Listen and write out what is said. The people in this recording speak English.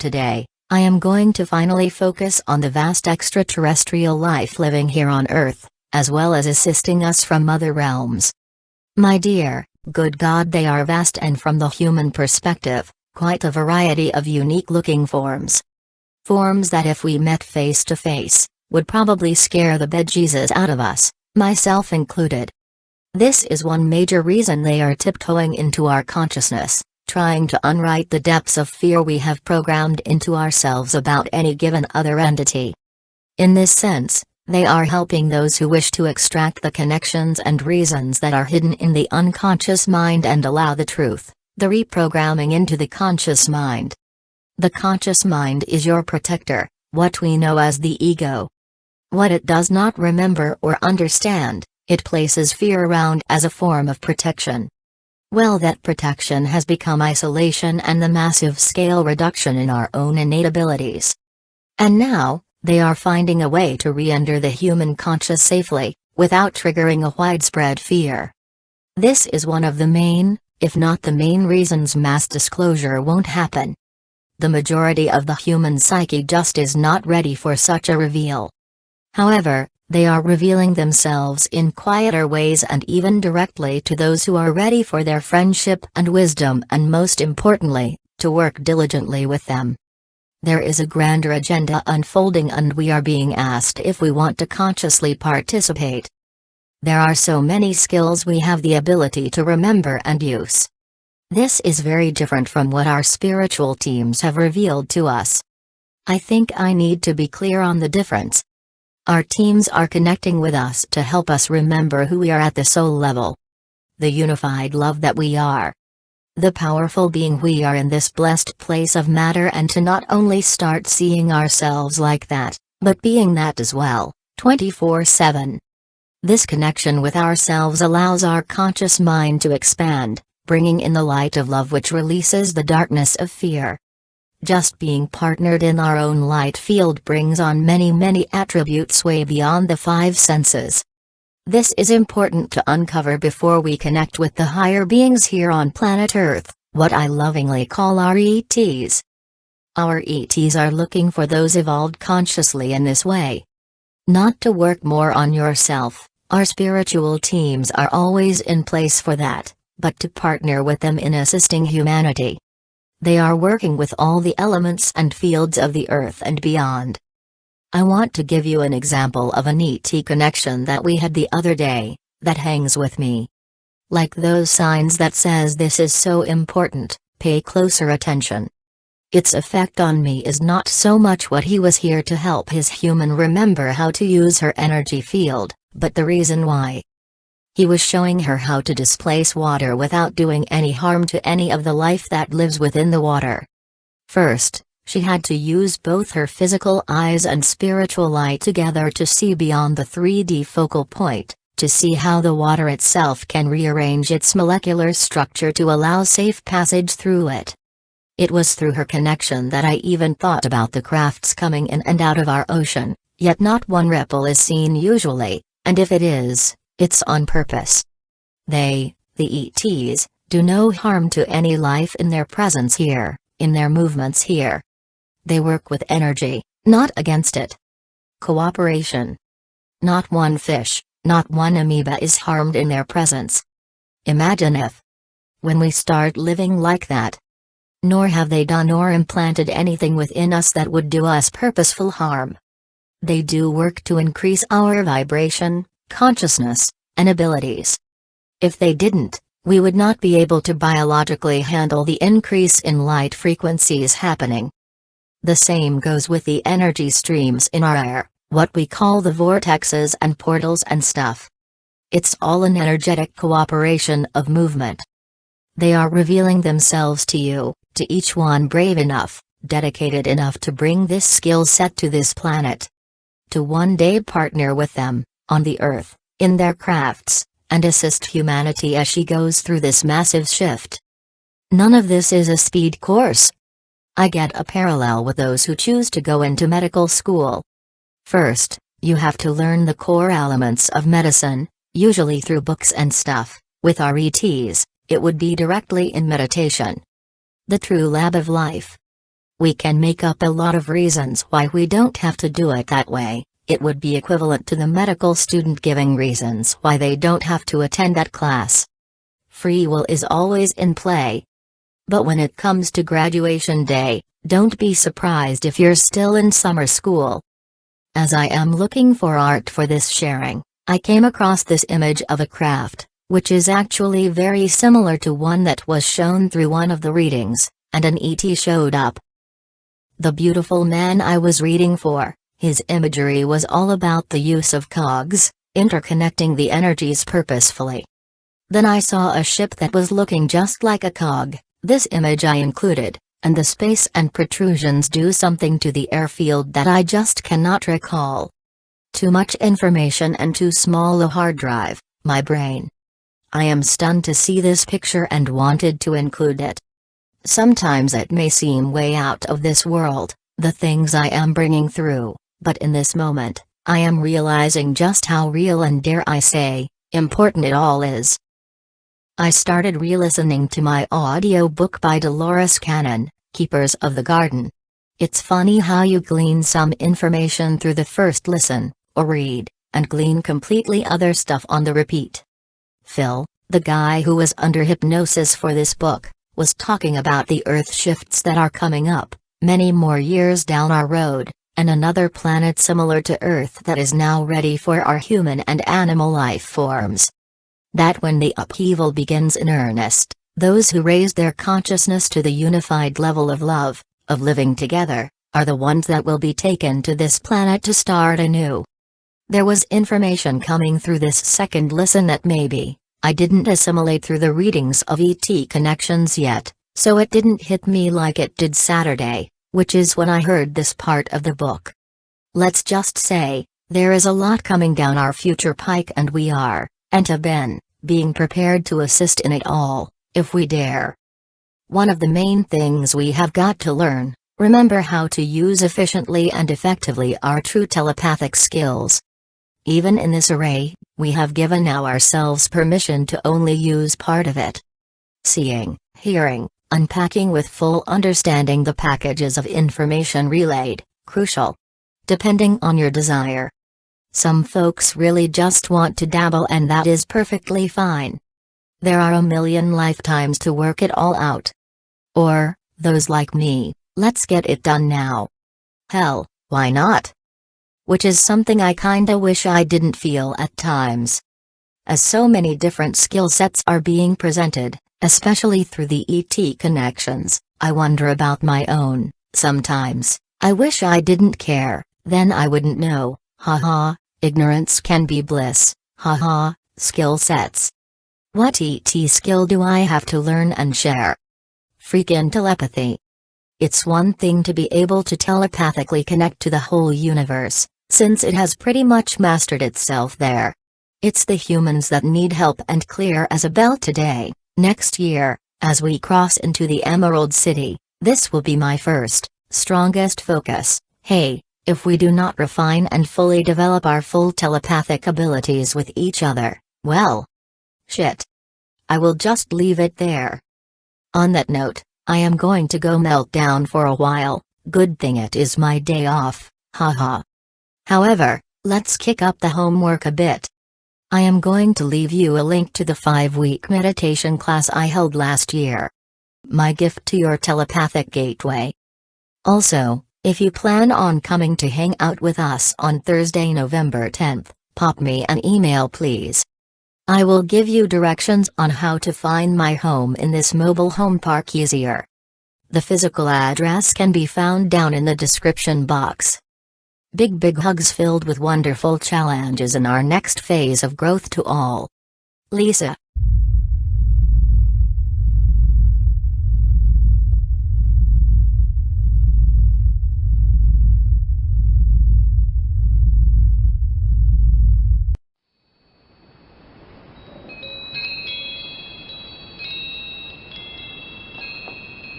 Today, I am going to finally focus on the vast extraterrestrial life living here on Earth, as well as assisting us from other realms. My dear, good God, they are vast, and from the human perspective, quite a variety of unique-looking forms. Forms that if we met face to face, would probably scare the bejesus out of us, myself included. This is one major reason they are tiptoeing into our consciousness, trying to unwrite the depths of fear we have programmed into ourselves about any given other entity. In this sense, they are helping those who wish to extract the connections and reasons that are hidden in the unconscious mind and allow the truth, the reprogramming, into the conscious mind. The conscious mind is your protector, what we know as the ego. What it does not remember or understand, it places fear around as a form of protection. Well, that protection has become isolation and the massive scale reduction in our own innate abilities. And now, they are finding a way to re-enter the human conscious safely, without triggering a widespread fear. This is one of the main, if not the main reasons mass disclosure won't happen. The majority of the human psyche just is not ready for such a reveal. However, they are revealing themselves in quieter ways and even directly to those who are ready for their friendship and wisdom, and most importantly, to work diligently with them. There is a grander agenda unfolding, and we are being asked if we want to consciously participate. There are so many skills we have the ability to remember and use. This is very different from what our spiritual teams have revealed to us. I think I need to be clear on the difference. Our teams are connecting with us to help us remember who we are at the soul level. The unified love that we are. The powerful being we are in this blessed place of matter, and to not only start seeing ourselves like that, but being that as well, 24/7. This connection with ourselves allows our conscious mind to expand, bringing in the light of love which releases the darkness of fear. Just being partnered in our own light field brings on many attributes way beyond the five senses. This is important to uncover before we connect with the higher beings here on planet Earth, what I lovingly call our ETs. Our ETs are looking for those evolved consciously in this way. Not to work more on yourself, our spiritual teams are always in place for that, but to partner with them in assisting humanity. They are working with all the elements and fields of the earth and beyond. I want to give you an example of an ET connection that we had the other day, that hangs with me. Like those signs that says this is so important, pay closer attention. Its effect on me is not so much what he was here to help his human remember how to use her energy field, but the reason why. He was showing her how to displace water without doing any harm to any of the life that lives within the water. First, she had to use both her physical eyes and spiritual light together to see beyond the 3D focal point, to see how the water itself can rearrange its molecular structure to allow safe passage through it. It was through her connection that I even thought about the crafts coming in and out of our ocean, yet not one ripple is seen usually, and if it is, it's on purpose. They, the ETs, do no harm to any life in their presence here, in their movements here. They work with energy, not against it. Cooperation. Not one fish, not one amoeba is harmed in their presence. Imagine if. When we start living like that. Nor have they done or implanted anything within us that would do us purposeful harm. They do work to increase our vibration, consciousness, and abilities. If they didn't, we would not be able to biologically handle the increase in light frequencies happening. The same goes with the energy streams in our air, what we call the vortexes and portals and stuff. It's all an energetic cooperation of movement. They are revealing themselves to you, to each one brave enough, dedicated enough to bring this skill set to this planet. To one day partner with them, on the earth, in their crafts, and assist humanity as she goes through this massive shift. None of this is a speed course. I get a parallel with those who choose to go into medical school. First, you have to learn the core elements of medicine, usually through books and stuff. With our ETs, it would be directly in meditation. The true lab of life. We can make up a lot of reasons why we don't have to do it that way. It would be equivalent to the medical student giving reasons why they don't have to attend that class. Free will is always in play. But when it comes to graduation day, don't be surprised if you're still in summer school. As I am looking for art for this sharing, I came across this image of a craft, which is actually very similar to one that was shown through one of the readings, and an ET showed up. The beautiful man I was reading for, his imagery was all about the use of cogs, interconnecting the energies purposefully. Then I saw a ship that was looking just like a cog, this image I included, and the space and protrusions do something to the airfield that I just cannot recall. Too much information and too small a hard drive, my brain. I am stunned to see this picture and wanted to include it. Sometimes it may seem way out of this world, the things I am bringing through, but in this moment, I am realizing just how real and, dare I say, important it all is. I started re-listening to my audiobook by Dolores Cannon, Keepers of the Garden. It's funny how you glean some information through the first listen, or read, and glean completely other stuff on the repeat. Phil, the guy who was under hypnosis for this book, was talking about the Earth shifts that are coming up, many more years down our road, and another planet similar to Earth that is now ready for our human and animal life forms. That when the upheaval begins in earnest, those who raise their consciousness to the unified level of love, of living together, are the ones that will be taken to this planet to start anew. There was information coming through this second listen that maybe I didn't assimilate through the readings of ET connections yet, so it didn't hit me like it did Saturday, which is when I heard this part of the book. Let's just say, there is a lot coming down our future pike and we are, and have been, being prepared to assist in it all, if we dare. One of the main things we have got to learn, remember how to use efficiently and effectively our true telepathic skills. Even in this array, we have given ourselves permission to only use part of it. Seeing, hearing, unpacking with full understanding the packages of information relayed, crucial. Depending on your desire. Some folks really just want to dabble and that is perfectly fine. There are a million lifetimes to work it all out. Or, those like me, let's get it done now. Hell, why not? Which is something I kinda wish I didn't feel at times. As so many different skill sets are being presented, especially through the ET connections, I wonder about my own. Sometimes, I wish I didn't care, then I wouldn't know, haha, ignorance can be bliss, haha, skill sets. What ET skill do I have to learn and share? Freakin' telepathy. It's one thing to be able to telepathically connect to the whole universe, since it has pretty much mastered itself there. It's the humans that need help and clear as a bell today. Next year, as we cross into the Emerald City, this will be my first, strongest focus. Hey, if we do not refine and fully develop our full telepathic abilities with each other, well, shit. I will just leave it there. On that note, I am going to go melt down for a while, good thing it is my day off, haha. However, let's kick up the homework a bit. I am going to leave you a link to the 5-week meditation class I held last year. My gift to your telepathic gateway. Also, if you plan on coming to hang out with us on Thursday, November 10th, pop me an email please. I will give you directions on how to find my home in this mobile home park easier. The physical address can be found down in the description box. Big hugs filled with wonderful challenges in our next phase of growth to all. Lisa.